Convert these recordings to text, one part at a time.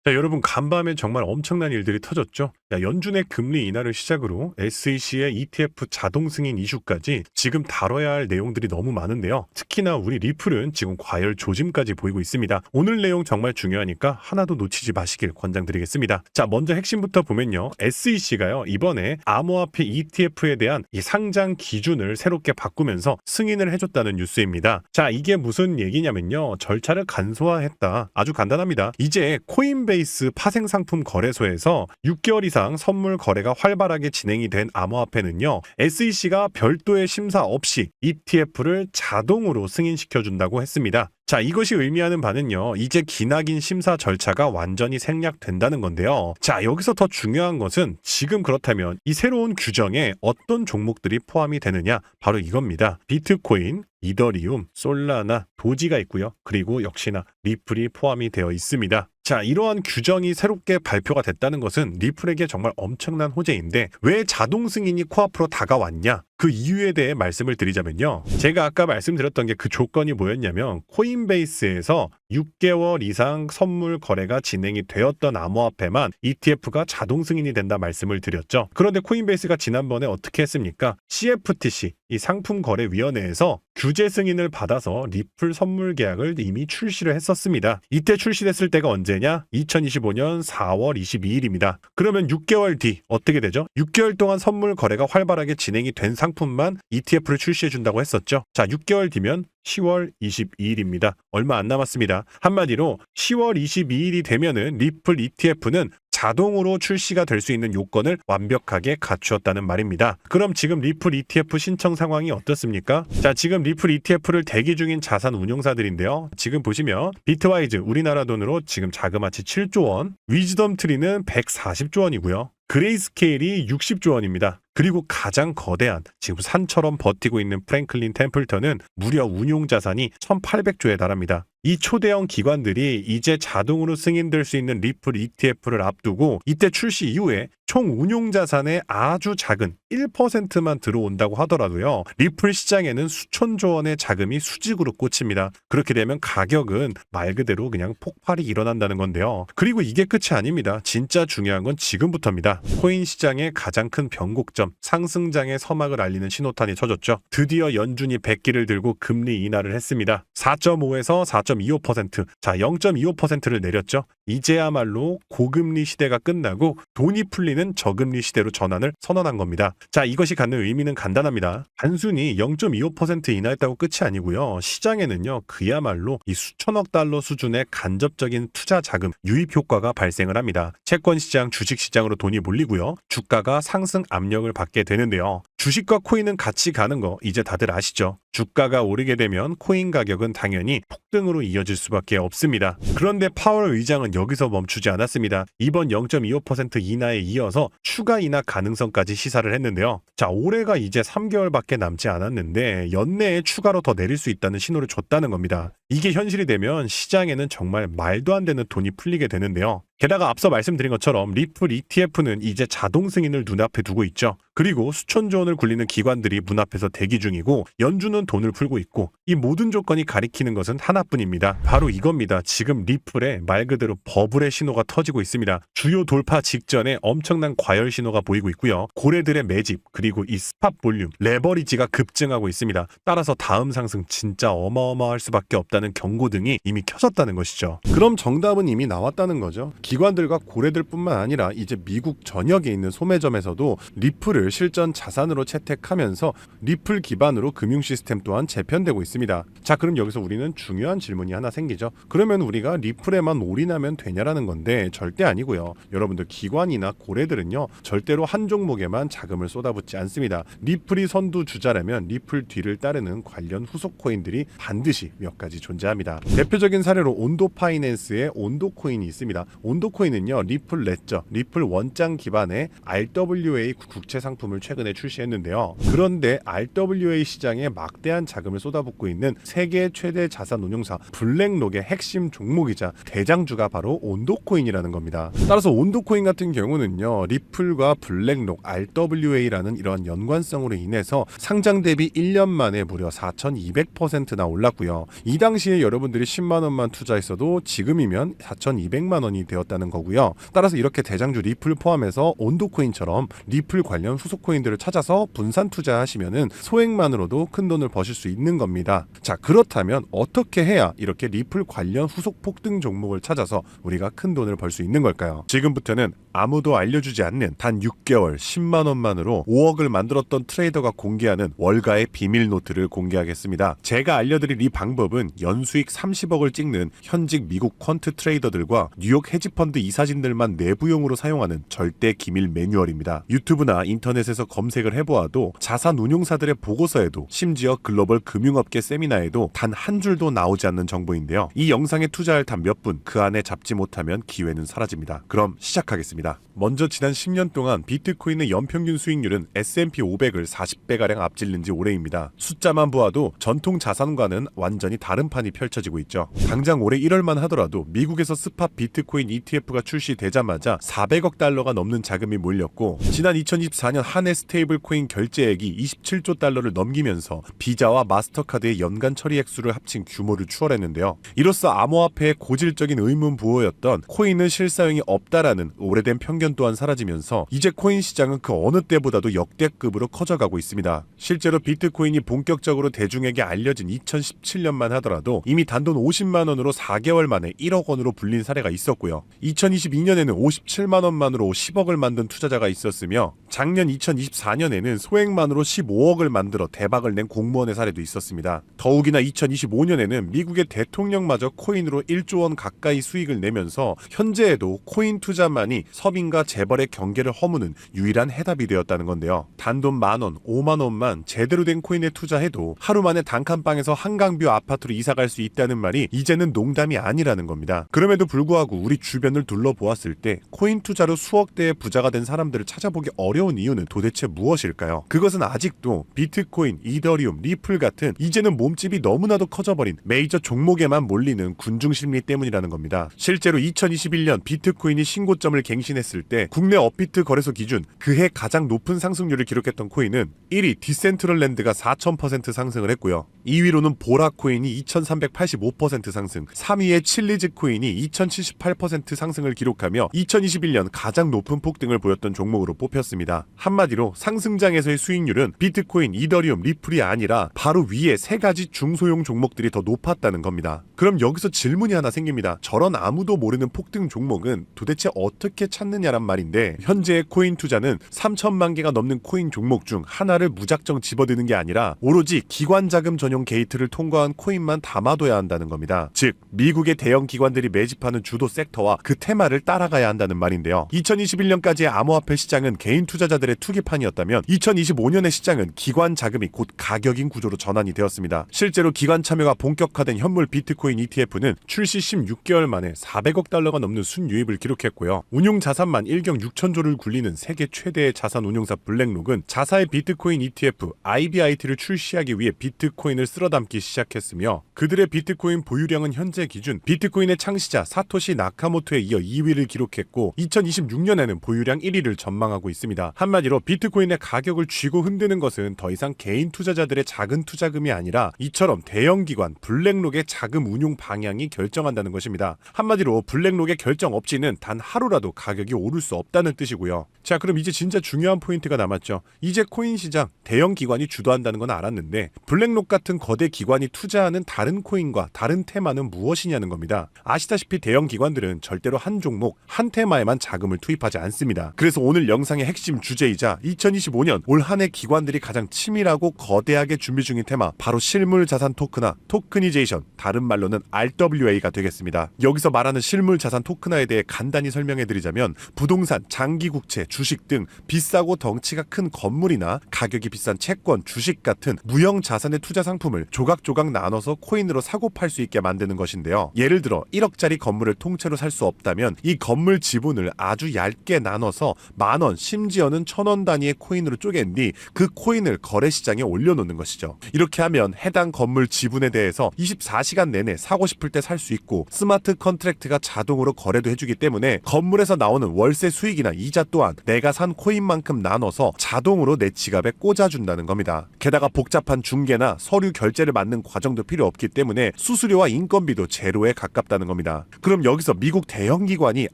자, 여러분 간밤에 정말 엄청난 일들이 터졌죠. 자, 연준의 금리 인하를 시작으로 SEC의 ETF 자동 승인 이슈까지 지금 다뤄야 할 내용들이 너무 많은데요. 특히나 우리 리플은 지금 과열 조짐까지 보이고 있습니다. 오늘 내용 정말 중요하니까 하나도 놓치지 마시길 권장드리겠습니다. 자, 먼저 핵심부터 보면요. SEC가요, 이번에 암호화폐 ETF에 대한 이 상장 기준을 새롭게 바꾸면서 승인을 해줬다는 뉴스입니다. 자, 이게 무슨 얘기냐면요. 절차를 간소화했다. 아주 간단합니다. 이제 코인베이스 파생상품 거래소에서 6개월 이상 선물 거래가 활발하게 진행이 된 암호화폐는요, SEC가 별도의 심사 없이 ETF를 자동으로 승인시켜준다고 했습니다. 자, 이것이 의미하는 바는요, 이제 기나긴 심사 절차가 완전히 생략된다는 건데요. 자, 여기서 더 중요한 것은 지금 그렇다면 이 새로운 규정에 어떤 종목들이 포함이 되느냐, 바로 이겁니다. 비트코인, 이더리움, 솔라나, 도지가 있고요. 그리고 역시나 리플이 포함이 되어 있습니다. 자, 이러한 규정이 새롭게 발표가 됐다는 것은 리플에게 정말 엄청난 호재인데 왜 자동 승인이 코앞으로 다가왔냐? 그 이유에 대해 말씀을 드리자면요. 제가 아까 말씀드렸던 게 그 조건이 뭐였냐면 코인베이스에서 6개월 이상 선물 거래가 진행이 되었던 암호화폐만 ETF가 자동 승인이 된다 말씀을 드렸죠. 그런데 코인베이스가 지난번에 어떻게 했습니까? CFTC, 이 상품거래위원회에서 규제 승인을 받아서 리플 선물 계약을 이미 출시를 했었습니다. 이때 출시됐을 때가 언제냐? 2025년 4월 22일입니다. 그러면 6개월 뒤 어떻게 되죠? 6개월 동안 선물 거래가 활발하게 진행이 된 상품만 ETF를 출시해준다고 했었죠. 자, 6개월 뒤면 10월 22일입니다. 얼마 안 남았습니다. 한마디로 10월 22일이 되면은 리플 ETF는 자동으로 출시가 될 수 있는 요건을 완벽하게 갖추었다는 말입니다. 그럼 지금 리플 ETF 신청 상황이 어떻습니까? 자, 지금 리플 ETF를 대기 중인 자산 운용사들인데요. 지금 보시면 비트와이즈 우리나라 돈으로 지금 자그마치 7조 원, 위즈덤 트리는 140조 원이고요. 그레이스케일이 60조 원입니다. 그리고 가장 거대한 지금 산처럼 버티고 있는 프랭클린 템플턴은 무려 운용 자산이 1,800조에 달합니다. 이 초대형 기관들이 이제 자동으로 승인될 수 있는 리플 ETF를 앞두고 이때 출시 이후에 총 운용 자산의 아주 작은 1%만 들어온다고 하더라도요, 리플 시장에는 수천조 원의 자금이 수직으로 꽂힙니다. 그렇게 되면 가격은 말 그대로 그냥 폭발이 일어난다는 건데요. 그리고 이게 끝이 아닙니다. 진짜 중요한 건 지금부터입니다. 코인 시장의 가장 큰 변곡점, 상승장의 서막을 알리는 신호탄이 쳐졌죠. 드디어 연준이 백기를 들고 금리 인하를 했습니다. 4.5에서 4.25%, 자 0.25%를 내렸죠. 이제야말로 고금리 시대가 끝나고 돈이 풀리는 저금리 시대로 전환을 선언한 겁니다. 자, 이것이 갖는 의미는 간단합니다. 단순히 0.25% 인하했다고 끝이 아니고요. 시장에는요, 그야말로 이 수천억 달러 수준의 간접적인 투자 자금 유입 효과가 발생을 합니다. 채권 시장, 주식 시장으로 돈이 몰리고요. 주가가 상승 압력을 받게 되는데요. 주식과 코인은 같이 가는 거 이제 다들 아시죠? 주가가 오르게 되면 코인 가격은 당연히 폭등으로 이어질 수밖에 없습니다. 그런데 파월 의장은 여기서 멈추지 않았습니다. 이번 0.25% 인하에 이어서 추가 인하 가능성까지 시사를 했는데요. 자, 올해가 이제 3개월밖에 남지 않았는데 연내에 추가로 더 내릴 수 있다는 신호를 줬다는 겁니다. 이게 현실이 되면 시장에는 정말 말도 안 되는 돈이 풀리게 되는데요. 게다가 앞서 말씀드린 것처럼 리플 ETF는 이제 자동 승인을 눈앞에 두고 있죠. 그리고 수천조 원을 굴리는 기관들이 문 앞에서 대기 중이고 연준은 돈을 풀고 있고 이 모든 조건이 가리키는 것은 하나뿐입니다. 바로 이겁니다. 지금 리플에 말 그대로 버블의 신호가 터지고 있습니다. 주요 돌파 직전에 엄청난 과열 신호가 보이고 있고요. 고래들의 매집 그리고 이 스팟 볼륨, 레버리지가 급증하고 있습니다. 따라서 다음 상승 진짜 어마어마할 수밖에 없다는 경고등이 이미 켜졌다는 것이죠. 그럼 정답은 이미 나왔다는 거죠. 기관들과 고래들뿐만 아니라 이제 미국 전역에 있는 소매점에서도 리플을 실전 자산으로 채택하면서 리플 기반으로 금융 시스템 또한 재편되고 있습니다. 자, 그럼 여기서 우리는 중요한 질문이 하나 생기죠. 그러면 우리가 리플에만 올인하면 되냐라는 건데 절대 아니고요. 여러분들 기관이나 고래들은요, 절대로 한 종목에만 자금을 쏟아붓지 않습니다. 리플이 선두주자라면 리플 뒤를 따르는 관련 후속 코인들이 반드시 몇 가지 존재합니다. 대표적인 사례로 온도 파이낸스의 온도 코인이 있습니다. 온도 코인은요, 리플 레저, 리플 원장 기반의 RWA 국채 상품 상품을 최근에 출시했는데요. 그런데 RWA 시장에 막대한 자금을 쏟아붓고 있는 세계 최대 자산 운용사 블랙록의 핵심 종목이자 대장주가 바로 온도코인이라는 겁니다. 따라서 온도코인 같은 경우는요, 리플과 블랙록, RWA라는 이러한 연관성으로 인해서 상장 대비 1년 만에 무려 4200%나 올랐고요. 이 당시에 여러분들이 10만 원만 투자했어도 지금이면 4200만 원이 되었다는 거고요. 따라서 이렇게 대장주 리플 포함해서 온도코인처럼 리플 관련 후속 코인들을 찾아서 분산 투자하시면은 소액만으로도 큰 돈을 버실 수 있는 겁니다. 자, 그렇다면 어떻게 해야 이렇게 리플 관련 후속 폭등 종목을 찾아서 우리가 큰 돈을 벌 수 있는 걸까요? 지금부터는 아무도 알려주지 않는 단 6개월 10만 원만으로 5억을 만들었던 트레이더가 공개하는 월가의 비밀 노트를 공개하겠습니다. 제가 알려드릴 이 방법은 연수익 30억을 찍는 현직 미국 퀀트 트레이더들과 뉴욕 헤지펀드 이사진들만 내부용으로 사용하는 절대 기밀 매뉴얼입니다. 유튜브나 인터넷에서 검색을 해보아도 자산 운용사들의 보고서에도 심지어 글로벌 금융업계 세미나에도 단 한 줄도 나오지 않는 정보인데요. 이 영상에 투자할 단 몇 분 그 안에 잡지 못하면 기회는 사라집니다. 그럼 시작하겠습니다. 먼저 지난 10년 동안 비트코인의 연평균 수익률은 S&P 500을 40배가량 앞질른 지 오래입니다. 숫자만 보아도 전통 자산과는 완전히 다른 판이 펼쳐지고 있죠. 당장 올해 1월만 하더라도 미국에서 스팟 비트코인 ETF가 출시되자마자 400억 달러가 넘는 자금이 몰렸고, 지난 2024년 한 해 스테이블 코인 결제액이 27조 달러를 넘기면서 비자와 마스터카드의 연간 처리 액수를 합친 규모를 추월했는데요. 이로써 암호화폐의 고질적인 의문 부호였던 코인은 실사용이 없다라는 오래된 편견 또한 사라지면서 이제 코인 시장은 그 어느 때보다도 역대급으로 커져가고 있습니다. 실제로 비트코인이 본격적으로 대중에게 알려진 2017년만 하더라도 이미 단돈 50만 원으로 4개월 만에 1억 원으로 불린 사례가 있었고요. 2022년에는 57만 원만으로 10억을 만든 투자자가 있었으며, 작년 2024년에는 소액만으로 15억을 만들어 대박을 낸 공무원의 사례도 있었습니다. 더욱이나 2025년에는 미국의 대통령마저 코인으로 1조 원 가까이 수익을 내면서 현재에도 코인 투자만이 서민과 재벌의 경계를 허무는 유일한 해답이 되었다는 건데요. 단돈 만원, 5만 원만 제대로 된 코인에 투자해도 하루 만에 단칸방에서 한강뷰 아파트로 이사갈 수 있다는 말이 이제는 농담이 아니라는 겁니다. 그럼에도 불구하고 우리 주변을 둘러보았을 때 코인 투자로 수억 대의 부자가 된 사람들을 찾아보기 어려운 이유는 도대체 무엇일까요? 그것은 아직도 비트코인, 이더리움, 리플 같은 이제는 몸집이 너무나도 커져버린 메이저 종목에만 몰리는 군중심리 때문이라는 겁니다. 실제로 2021년 비트코인이 신고점을 갱신했을 때 국내 업비트 거래소 기준 그해 가장 높은 상승률을 기록했던 코인은 1위 디센트럴랜드가 4000% 상승을 했고요. 2위로는 보라코인이 2385% 상승, 3위의 칠리즈 코인이 2078% 상승을 기록하며 2021년 가장 높은 폭등을 보였던 종목으로 뽑혔습니다. 한마디로 상승장에서의 수익률은 비트코인, 이더리움, 리플이 아니라 바로 위에 세 가지 중소형 종목들이 더 높았다는 겁니다. 그럼 여기서 질문이 하나 생깁니다. 저런 아무도 모르는 폭등 종목은 도대체 어떻게 찾느냐란 말인데, 현재의 코인 투자는 3천만 개가 넘는 코인 종목 중 하나를 무작정 집어드는 게 아니라 오로지 기관 자금 전용 게이트를 통과한 코인만 담아둬야 한다는 겁니다. 즉 미국의 대형 기관들이 매집하는 주도 섹터와 그 테마를 따라가야 한다는 말인데요. 2021년까지의 암호화폐 시장은 개인 투자자들의 투기판이었다면 2025년의 시장은 기관 자금이 곧 가격인 구조로 전환이 되었습니다. 실제로 기관 참여가 본격화된 현물 비트코인 ETF는 출시 16개월 만에 400억 달러가 넘는 순유입을 기록했고요. 운용 자산만 1경 6천조를 굴리는 세계 최대의 자산 운용사 블랙록은 자사의 비트코인 ETF IBIT를 출시하기 위해 비트코인을 쓸어담기 시작했으며, 그들의 비트코인 보유량은 현재 기준 비트코인의 창시자 사토시 나카모토에 이어 2위를 기록했고 2026년에는 보유량 1위를 전망하고 있습니다. 한마디로 비트코인의 가격을 쥐고 흔드는 것은 더 이상 개인 투자자들의 작은 투자금이 아니라 이처럼 대형 기관 블랙록의 자금 운용 방향이 결정한다는 것입니다. 한마디로 블랙록의 결정 없이는 단 하루라도 가격이 오를 수 없다는 뜻이고요. 자, 그럼 이제 진짜 중요한 포인트가 남았죠. 이제 코인 시장 대형 기관이 주도한다는 건 알았는데 블랙록 같은 거대 기관이 투자하는 다른 코인과 다른 테마는 무엇이냐는 겁니다. 아시다시피 대형 기관들은 절대로 한 종목, 한 테마에만 자금을 투입하지 않습니다. 그래서 오늘 영상의 핵심 주제이자 2025년 올 한 해 기관들이 가장 치밀하고 거대하게 준비 중인 테마, 바로 실물 자산 토큰화, 토크니제이션, 다른 말로는 RWA가 되겠습니다. 여기서 말하는 실물 자산 토큰화에 대해 간단히 설명해드리자면, 부동산, 장기국채, 주식 등 비싸고 덩치가 큰 건물이나 가격이 비싼 채권, 주식 같은 무형 자산의 투자 상품을 조각조각 나눠서 코인으로 사고 팔 수 있게 만드는 것인데요. 예를 들어 1억짜리 건물을 통째로 살 수 없다면 이 건물 지분을 아주 얇게 나눠서 만원, 심지어 심지어는 1,000원 단위의 코인으로 쪼갠 뒤 그 코인을 거래시장에 올려놓는 것이죠. 이렇게 하면 해당 건물 지분에 대해서 24시간 내내 사고 싶을 때 살 수 있고 스마트 컨트랙트가 자동으로 거래도 해주기 때문에 건물에서 나오는 월세 수익이나 이자 또한 내가 산 코인만큼 나눠서 자동으로 내 지갑에 꽂아준다는 겁니다. 게다가 복잡한 중개나 서류 결제를 맡는 과정도 필요 없기 때문에 수수료와 인건비도 제로에 가깝다는 겁니다. 그럼 여기서 미국 대형 기관이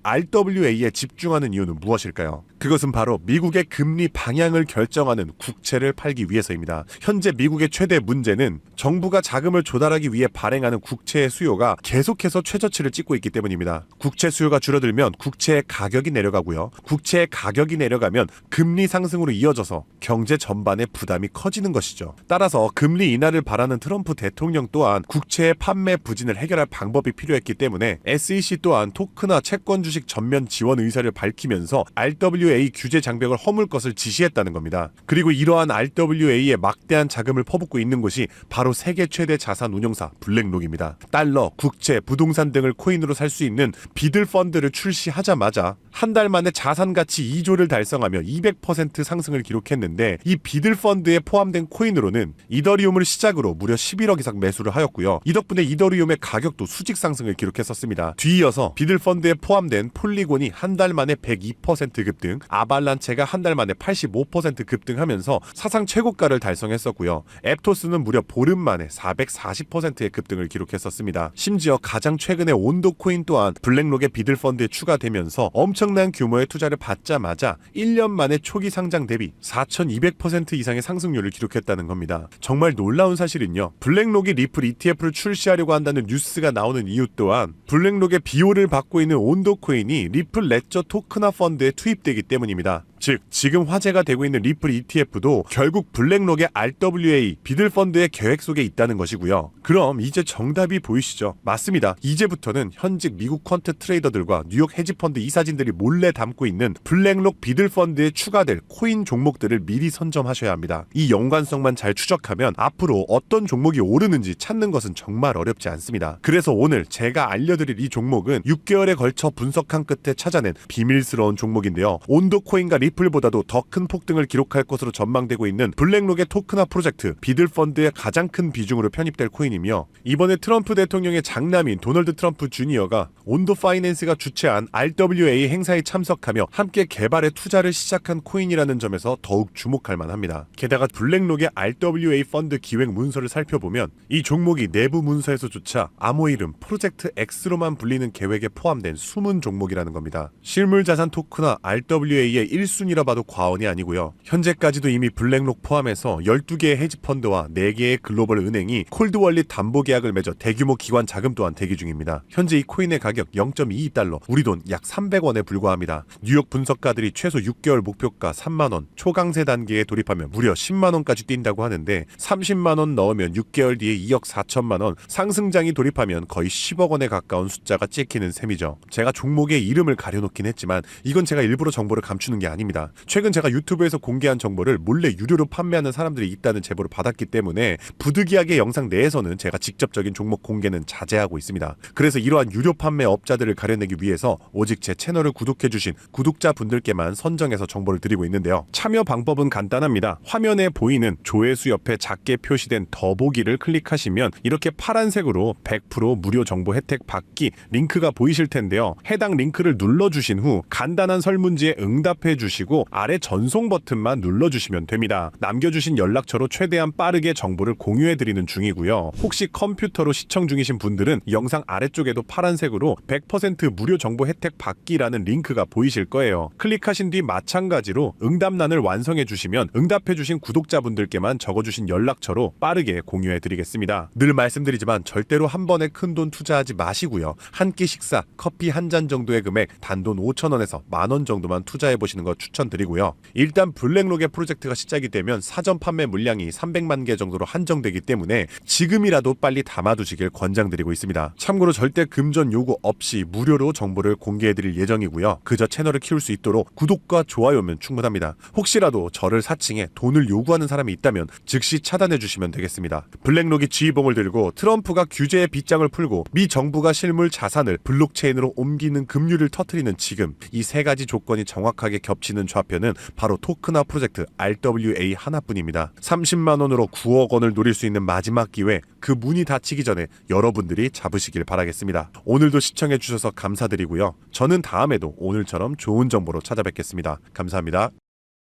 RWA에 집중하는 이유는 무엇일까요? 그것은 바로 미국의 금리 방향을 결정하는 국채를 팔기 위해서입니다. 현재 미국의 최대 문제는 정부가 자금을 조달하기 위해 발행하는 국채의 수요가 계속해서 최저치를 찍고 있기 때문입니다. 국채 수요가 줄어들면 국채의 가격이 내려가고요. 국채의 가격이 내려가면 금리 상승으로 이어져서 경제 전반의 부담이 커지는 것이죠. 따라서 금리 인하를 바라는 트럼프 대통령 또한 국채의 판매 부진을 해결할 방법이 필요했기 때문에 SEC 또한 토크나 채권 주식 전면 지원 의사를 밝히면서 RWA 규제 장벽을 허물 것을 지시했다는 겁니다. 그리고 이러한 RWA에 막대한 자금을 퍼붓고 있는 곳이 바로 세계 최대 자산 운용사 블랙록입니다. 달러, 국채, 부동산 등을 코인으로 살 수 있는 비들 펀드를 출시하자마자 한 달 만에 자산 가치 2조를 달성하며 200% 상승을 기록했는데 이 비들 펀드에 포함된 코인으로는 이더리움을 시작으로 무려 11억 이상 매수를 하였고요. 이 덕분에 이더리움의 가격도 수직 상승을 기록했었습니다. 뒤이어서 비들 펀드에 포함된 폴리곤이 한 달 만에 102% 급등, 아발란체가 한 달 만에 85% 급등하면서 사상 최고가를 달성했었고요. 앱토스는 무려 보름 만에 440%의 급등을 기록했었습니다. 심지어 가장 최근에 온도 코인 또한 블랙록의 비들 펀드에 추가되면서 엄청난 규모의 투자를 받자마자 1년 만에 초기 상장 대비 4200% 이상의 상승률을 기록했다는 겁니다. 정말 놀라운 사실은요. 블랙록이 리플 ETF를 출시하려고 한다는 뉴스가 나오는 이유 또한 블랙록의 비호를 받고 있는 온도 코인이 리플 레저 토크나 펀드에 투입되기 때문입니다. 즉 지금 화제가 되고 있는 리플 ETF도 결국 블랙록의 RWA 비들 펀드의 계획 속에 있다는 것이고요. 그럼 이제 정답이 보이시죠? 맞습니다. 이제부터는 현직 미국 퀀트 트레이더들과 뉴욕 헤지펀드 이사진들이 몰래 담고 있는 블랙록 비들 펀드에 추가될 코인 종목들을 미리 선점하셔야 합니다. 이 연관성만 잘 추적하면 앞으로 어떤 종목이 오르는지 찾는 것은 정말 어렵지 않습니다. 그래서 오늘 제가 알려드릴 이 종목은 6개월에 걸쳐 분석한 끝에 찾아낸 비밀스러운 종목인데요. 온도 코인과 리플보다도 더 큰 폭등을 기록할 것으로 전망되고 있는 블랙록의 토크나 프로젝트 비들 펀드의 가장 큰 비중으로 편입될 코인이며 이번에 트럼프 대통령의 장남인 도널드 트럼프 주니어가 온도 파이낸스가 주최한 RWA 행사에 참석하며 함께 개발에 투자를 시작한 코인이라는 점에서 더욱 주목할 만합니다. 게다가 블랙록의 RWA 펀드 기획 문서를 살펴보면 이 종목이 내부 문서에서조차 암호 이름 프로젝트 X로만 불리는 계획에 포함된 숨은 종목이라는 겁니다. 실물자산 토크나 RWA의 1순위라 봐도 과언이 아니고요. 현재까지도 이미 블랙록 포함해서 12개의 헤지펀드와 4개의 글로벌 은행이 콜드월릿 담보 계약을 맺어 대규모 기관 자금 또한 대기 중입니다. 현재 이 코인의 가격 0.22달러, 우리 돈 약 300원에 불과합니다. 뉴욕 분석가들이 최소 6개월 목표가 3만원, 초강세 단계에 돌입하면 무려 10만원까지 뛴다고 하는데 30만원 넣으면 6개월 뒤에 2억 4천만원, 상승장이 돌입하면 거의 10억원에 가까운 숫자가 찍히는 셈이죠. 제가 종목의 이름을 가려놓긴 했지만 이건 제가 일부러 정보를 감추는 게 아닙니다. 최근 제가 유튜브에서 공개한 정보를 몰래 유료로 판매하는 사람들이 있다는 제보를 받았기 때문에 부득이하게 영상 내에서는 제가 직접적인 종목 공개는 자제하고 있습니다. 그래서 이러한 유료 판매 업자들을 가려내기 위해서 오직 제 채널을 구독해주신 구독자분들께만 선정해서 정보를 드리고 있는데요. 참여 방법은 간단합니다. 화면에 보이는 조회수 옆에 작게 표시된 더보기를 클릭하시면 이렇게 파란색으로 100% 무료 정보 혜택 받기 링크가 보이실 텐데요. 해당 링크를 눌러주신 후 간단한 설문지에 응답해 주시고 아래 전송 버튼만 눌러주시면 됩니다. 남겨주신 연락처로 최대한 빠르게 정보를 공유해드리는 중이고요. 혹시 컴퓨터로 시청 중이신 분들은 영상 아래쪽에도 파란색으로 100% 무료 정보 혜택 받기라는 링크가 보이실 거예요. 클릭하신 뒤 마찬가지로 응답란을 완성해 주시면 응답해 주신 구독자분들께만 적어주신 연락처로 빠르게 공유해 드리겠습니다. 늘 말씀드리지만 절대로 한 번에 큰돈 투자하지 마시고요. 한 끼 식사, 커피 한 잔 정도의 금액 단돈 5,000원에서 만원 정도만 투자해 보시는 거 추천드리고요. 일단 블랙록의 프로젝트가 시작이 되면 사전 판매 물량이 300만 개 정도로 한정되기 때문에 지금이라도 빨리 담아두시길 권장드리고 있습니다. 참고로 절대 금전 요구 없이 무료로 정보를 공개해드릴 예정이고요. 그저 채널을 키울 수 있도록 구독과 좋아요면 충분합니다. 혹시라도 저를 사칭해 돈을 요구하는 사람이 있다면 즉시 차단해주시면 되겠습니다. 블랙록이 지휘봉을 들고 트럼프가 규제의 빗장을 풀고 미 정부가 실물 자산을 블록체인으로 옮기는 급류를 터뜨리는 지금 이 세 가지 조건이 정확하게 겹치는 있는 좌표는 바로 토크나 프로젝트 RWA 하나뿐입니다. 30만 원으로 9억 원을 노릴 수 있는 마지막 기회, 그 문이 닫히기 전에 여러분들이 잡으시길 바라겠습니다. 오늘도 시청해 주셔서 감사드리고요. 저는 다음에도 오늘처럼 좋은 정보로 찾아뵙겠습니다. 감사합니다.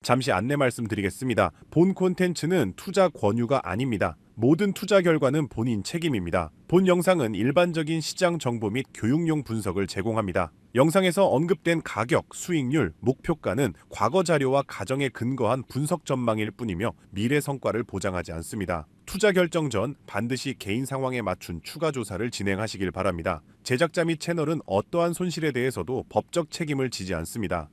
잠시 안내 말씀드리겠습니다. 본 콘텐츠는 투자 권유가 아닙니다. 모든 투자 결과는 본인 책임입니다. 본 영상은 일반적인 시장 정보 및 교육용 분석을 제공합니다. 영상에서 언급된 가격, 수익률, 목표가는 과거 자료와 가정에 근거한 분석 전망일 뿐이며 미래 성과를 보장하지 않습니다. 투자 결정 전 반드시 개인 상황에 맞춘 추가 조사를 진행하시길 바랍니다. 제작자 및 채널은 어떠한 손실에 대해서도 법적 책임을 지지 않습니다.